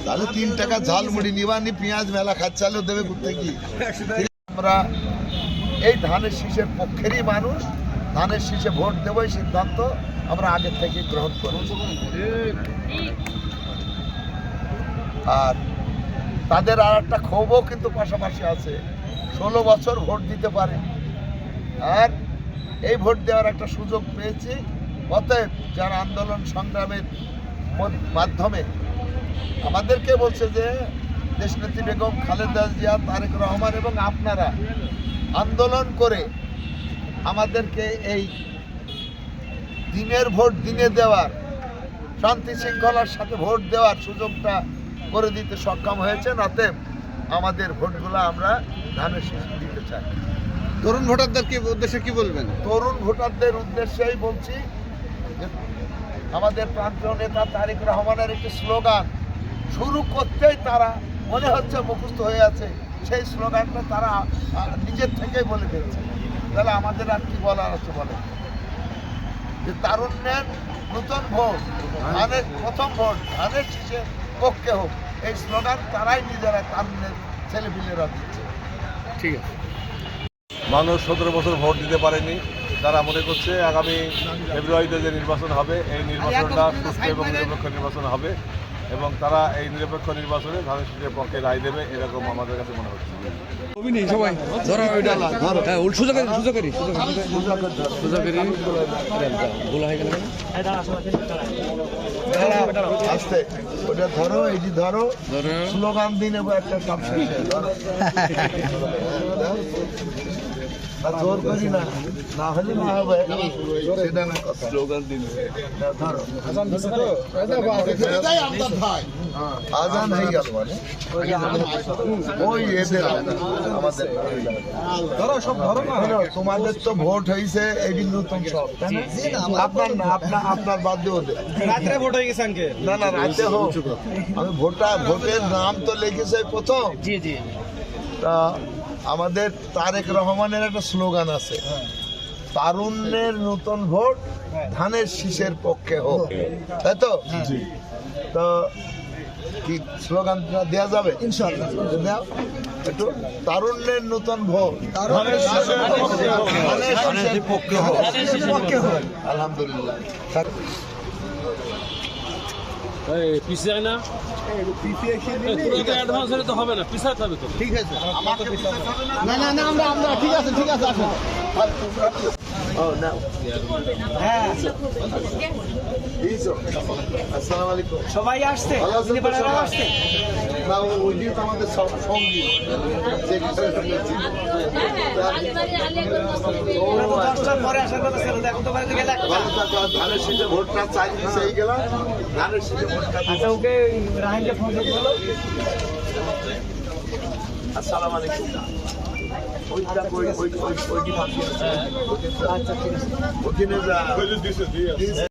তাহলে 3 টাকা ঝালমুড়ি নিবানি পেঁয়াজ মেলা খাচ্ছালেও দেবে করতে কি আমরা এই ধানের শীষের পক্ষেরই মানুষ, ধানের শীষে ভোট দেবো এই সিদ্ধান্ত আমরা আগে থেকে গ্রহণ করি। আর তাদের আর একটা ক্ষোভও কিন্তু পাশাপাশি আছে, 16 বছর ভোট দিতে পারেনি, আর এই ভোট দেওয়ার একটা সুযোগ পেয়েছি। অতএব যারা আন্দোলন সংগ্রামের মাধ্যমে আমাদেরকে বলছে যে দেশনেত্রী বেগম খালেদা জিয়া, তারেক রহমান এবং আপনারা আন্দোলন করে আমাদেরকে এই দিনের ভোট দিনে দেওয়ার, শান্তি শৃঙ্খলার সাথে ভোট দেওয়ার সুযোগটা করে দিতে সক্ষম হয়েছেন। অতএব আমাদের ভোটগুলো আমরা ধানের শীষে দিতে চাই। তরুণ ভোটারদেরকে উদ্দেশ্যে কি বলবেন? তরুণ ভোটারদের উদ্দেশ্যেই বলছি যে আমাদের প্রান্তীয় নেতা তারেক রহমানের একটি স্লোগান শুরু করতেই তারা মনে হচ্ছে মুখস্থ হয়ে আছে, সেই স্লোগানটা তারা নিজের থেকেই বলে দিচ্ছে। তাহলে আমাদের আর কি বলার আছে বলে, যে তারুণ্যের নতুন ভোট, ধানের প্রথম ভোট ধানের শীষে পক্ষে হোক, এই স্লোগান তারাই নিজেরা তারুণ্যের ছেলেপিলেরা দিচ্ছে। ঠিক আছে। মানুষ 17 বছর ভোট দিতে পারেনি, তারা মনে করছে আগামী ফেব্রুয়ারিতে যে নির্বাচন হবে এই নির্বাচনটা সুস্থ এবং নিরপেক্ষ নির্বাচন হবে এবং তারা এই নিরপেক্ষ নির্বাচনে ধানের শীষের পক্ষে রায় দেবে, এরকম আমাদের কাছে মনে হচ্ছে। আস্তে ওটা ধরো, এই যে ধরো স্লোগান দিন এবং একটা সব শেষে ধরো, জোর করি না, না হলে না হবে সেটা না কথা। স্লোগান দিন ধরো, আজান হয়ে গেল মানে ওই এদের আমাদের ধরো সব ধরো না। তোমাদের তো ভোট হয়েছে এই নতুন সব, আপনার না আপনার বাদ দিয়ে ওদের রাত্রে ভোট হয়ে গেছে না না রাতে হোক, আমি ভোটের নাম তো লিখেছে প্রথম। জি জি। তা আমাদের তারেক রহমানের একটা স্লোগান আছে, তারুণ্যের নতুন ভোট ধানের শীষের পক্ষে হোক, তাই তো? তো কি স্লোগানটা দেওয়া যাবে? ইনশাআল্লাহ একটু, তারুণ্যের নতুন ভোট ধানের শীষের পক্ষে হোক। আলহামদুলিল্লাহ। পিছিয়ে না, অ্যাডভান্স হলে তো হবে না, পিছাতে হবে তো। ঠিক আছে, না না না আমরা ঠিক আছে আসুন। আসসালামু আলাইকুম। সবাই আসছে, আসছে না ওই দিন আমাদের সঙ্গী পরে আসার কথা ছিল, এখন তো বাড়িতে গেলে ধানের শীষে ভোটটা চাই সেই গেলাম, ধানের শীষে ভোটটা। আচ্ছা, ওকে রাহিনকে ফোন করে বলো। আসসালামু আলাইকুম। ওইটা ওইটি আচ্ছা ঠিক আছে। ওখানে যা